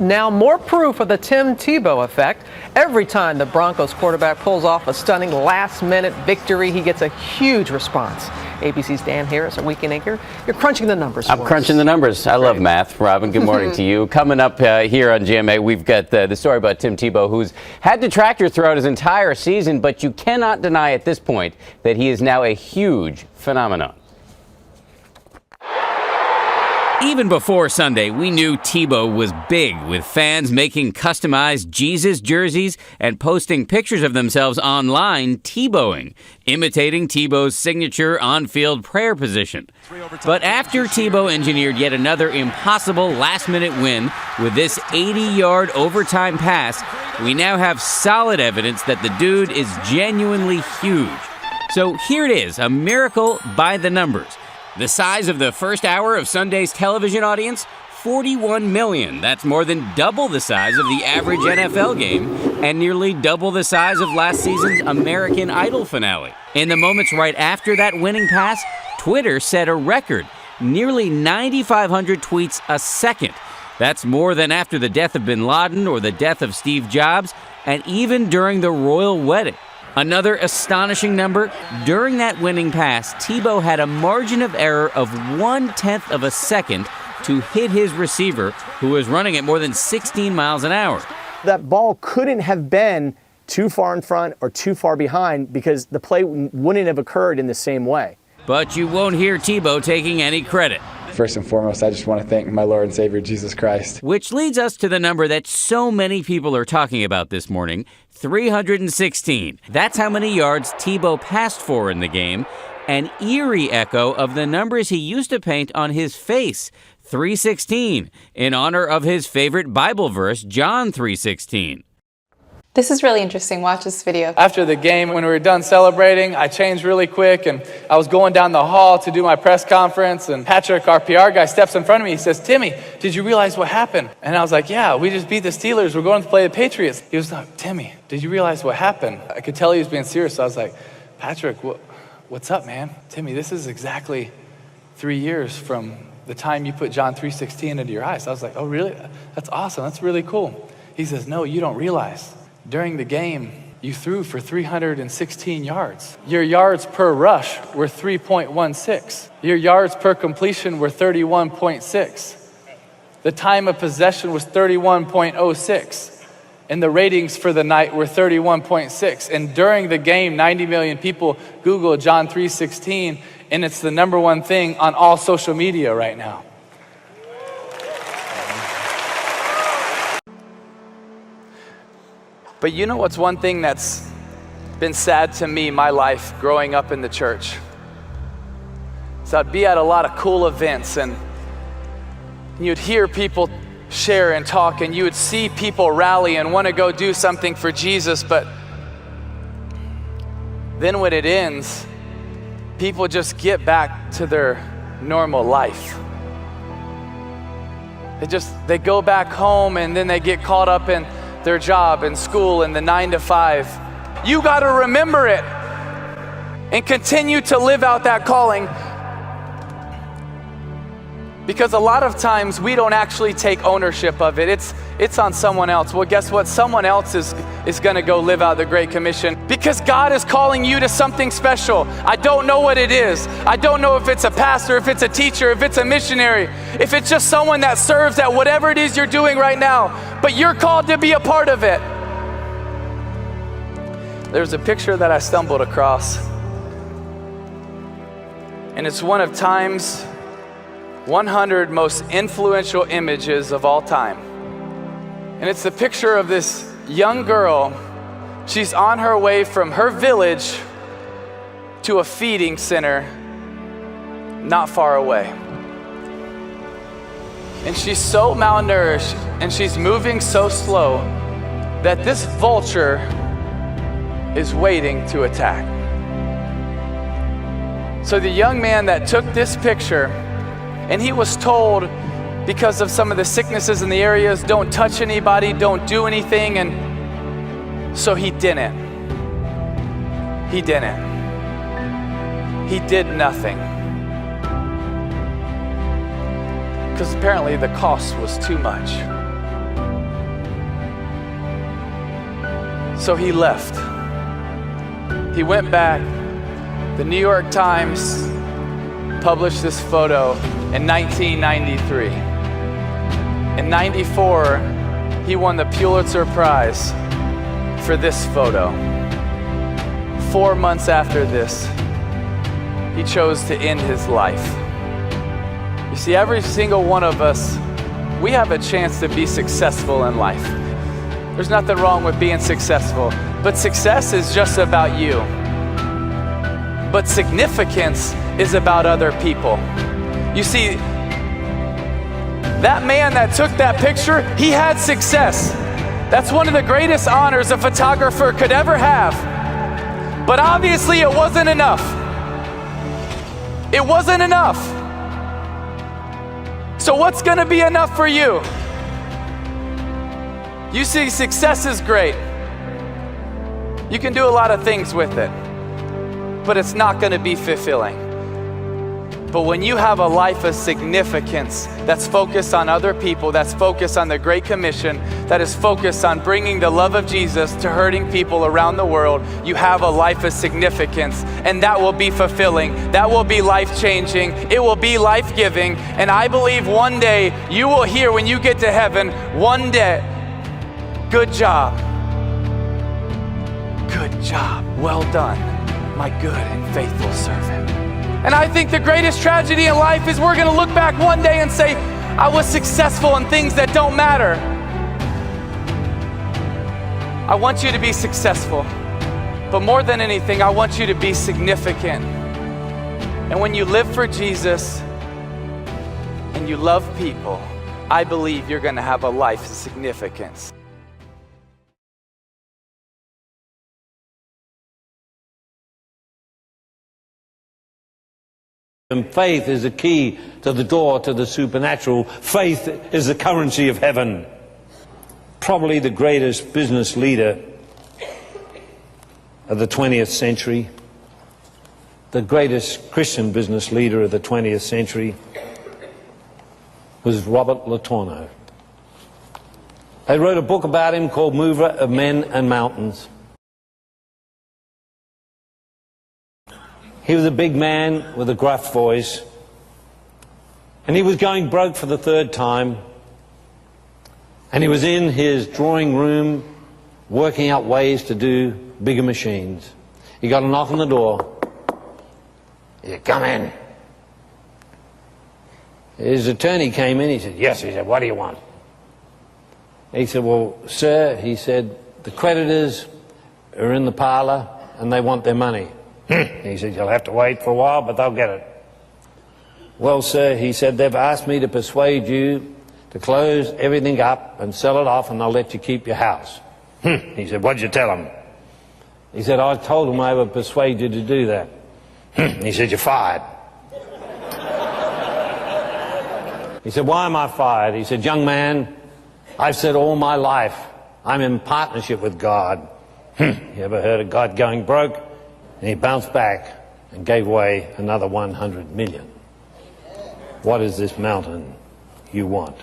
Now more proof of the Tim Tebow effect. Every time the Broncos quarterback pulls off a stunning last-minute victory, he gets a huge response. ABC's Dan Harris, our weekend anchor. You're crunching the numbers. I'm crunching the numbers. I love math. Robin, good morning to you. Coming up here on GMA, we've got the story about Tim Tebow, who's had detractors throughout his entire season, but you cannot deny at this point that he is now a huge phenomenon. Even before Sunday, we knew Tebow was big, with fans making customized Jesus jerseys and posting pictures of themselves online Tebowing, imitating Tebow's signature on-field prayer position. But after Tebow engineered yet another impossible last-minute win with this 80-yard overtime pass, we now have solid evidence that the dude is genuinely huge. So here it is, a miracle by the numbers. The size of the first hour of Sunday's television audience, 41 million. That's more than double the size of the average NFL game and nearly double the size of last season's American Idol finale. In the moments right after that winning pass, Twitter set a record, nearly 9,500 tweets a second. That's more than after the death of bin Laden or the death of Steve Jobs, and even during the royal wedding. Another astonishing number, during that winning pass, Tebow had a margin of error of 1/10 of a second to hit his receiver, who was running at more than 16 miles an hour. That ball couldn't have been too far in front or too far behind because the play wouldn't have occurred in the same way. But you won't hear Tebow taking any credit. First and foremost, I just want to thank my Lord and Savior, Jesus Christ. Which leads us to the number that so many people are talking about this morning, 316. That's how many yards Tebow passed for in the game, an eerie echo of the numbers he used to paint on his face, 316, in honor of his favorite Bible verse, John 3:16. This is really interesting. Watch this video. After the game, when we were done celebrating, I changed really quick, and I was going down the hall to do my press conference, and Patrick, our PR guy, steps in front of me. He says, "Timmy, did you realize what happened?" And I was like, "Yeah, we just beat the Steelers. We're going to play the Patriots." He was like, "Timmy, did you realize what happened?" I could tell he was being serious, so I was like, "Patrick, what's up, man? Timmy, this is exactly 3 years from the time you put John 3:16 into your eyes." I was like, "Oh, really? That's awesome. That's really cool." He says, "No, you don't realize. During the game, you threw for 316 yards. Your yards per rush were 3.16. Your yards per completion were 31.6. The time of possession was 31.06. And the ratings for the night were 31.6. And during the game, 90 million people Googled John 3:16, and it's the number one thing on all social media right now." But you know what's one thing that's been sad to me, my life, growing up in the church? So I'd be at a lot of cool events, and you'd hear people share and talk, and you would see people rally and want to go do something for Jesus, but then when it ends, people just get back to their normal life. They go back home, and then they get caught up in their job and school and the 9 to 5. You got to remember it and continue to live out that calling, because a lot of times we don't actually take ownership of it. It's on someone else. Well, guess what? Someone else is going to go live out the Great Commission, because God is calling you to something special. I don't know what it is. I don't know if it's a pastor, if it's a teacher, if it's a missionary, if it's just someone that serves at whatever it is you're doing right now, but you're called to be a part of it. There's a picture that I stumbled across, and it's one of Time's 100 most influential images of all time. And it's the picture of this young girl. She's on her way from her village to a feeding center not far away. And she's so malnourished, and she's moving so slow that this vulture is waiting to attack. So the young man that took this picture, and he was told, because of some of the sicknesses in the areas, don't touch anybody, don't do anything, and so he didn't. He didn't. He did nothing. Because apparently the cost was too much. So he left. He went back. The New York Times published this photo in 1993. In 94, he won the Pulitzer Prize for this photo. 4 months after this, he chose to end his life. You see, every single one of us, we have a chance to be successful in life. There's nothing wrong with being successful, but success is just about you. But significance is about other people. You see, that man that took that picture, he had success. That's one of the greatest honors a photographer could ever have. But obviously it wasn't enough. It wasn't enough. So what's gonna be enough for you? You see, success is great. You can do a lot of things with it, but it's not gonna be fulfilling. But when you have a life of significance that's focused on other people, that's focused on the Great Commission, that is focused on bringing the love of Jesus to hurting people around the world, you have a life of significance, and that will be fulfilling. That will be life-changing. It will be life-giving. And I believe one day you will hear when you get to heaven, one day, good job. Good job. Well done, my good and faithful servant. And I think the greatest tragedy in life is we're gonna look back one day and say, I was successful in things that don't matter. I want you to be successful, but more than anything, I want you to be significant. And when you live for Jesus and you love people, I believe you're gonna have a life of significance. And faith is the key to the door to the supernatural. Faith is the currency of heaven. Probably the greatest business leader of the 20th century, the greatest Christian business leader of the 20th century was Robert Letourneau. They wrote a book about him called Mover of Men and Mountains. He was a big man with a gruff voice, and he was going broke for the third time, and he was in his drawing room working out ways to do bigger machines. He got a knock on the door. He said, "Come in." His attorney came in. He said, "Yes." He said, "What do you want?" He said, "Well, sir," he said, "the creditors are in the parlor and they want their money." He said, "You'll have to wait for a while, but they'll get it." "Well, sir," he said, "they've asked me to persuade you to close everything up and sell it off, and they'll let you keep your house." He said, "What'd you tell them?" He said, "I told them I would persuade you to do that." He said, "You're fired." He said, "Why am I fired?" He said, "Young man, I've said all my life I'm in partnership with God." You ever heard of God going broke? And he bounced back and gave away another 100 million. What is this mountain you want?